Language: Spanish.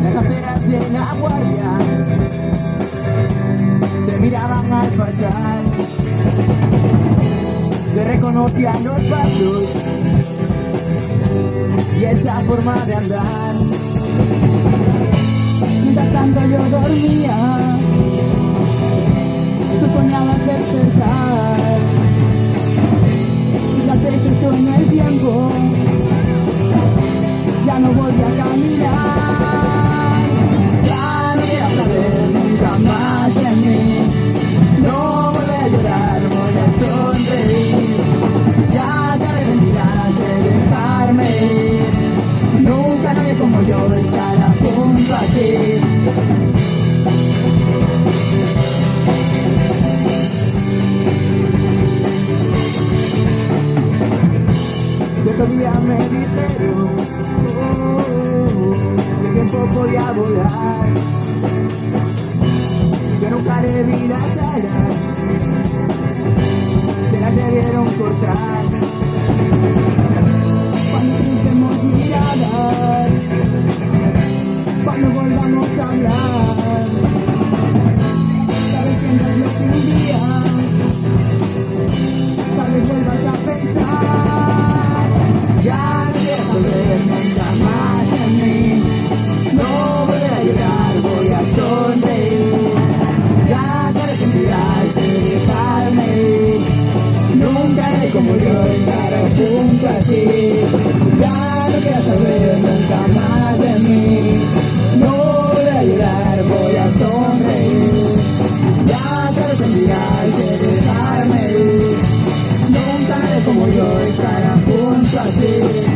Las apenas de la guardia te miraban al pasar, te reconocían los pasos y esa forma de andar. Mientras tanto yo dormía, tú soñabas despertar, y las veces sueño el tiempo, ya no volví a caminar. Ya no quiero saber nunca más de mí, no volveré a llorar, voy a sonreír. Ya te arrepentirás de dejarme ir, nunca nadie como yo estará junto a ti. Yo todavía me dijeron que el tiempo podía volar, yo nunca le vi las alas, se las debieron cortar. Cuando crucemos miradas, cuando volvamos a hablar, sabes que no es lo que un día, tal vez vuelvas a pensar. Ya no quiero saber nunca más de mí, no volveré a llorar, voy a sonreír. Ya te arrepentirás de dejarme ir, nunca haré como yo estaré junto a ti. Ya no quiero saber nunca más de mí, no volveré a llorar, voy a sonreír. Ya te arrepentirás de dejarme ir, nunca haré como yo estaré junto a ti.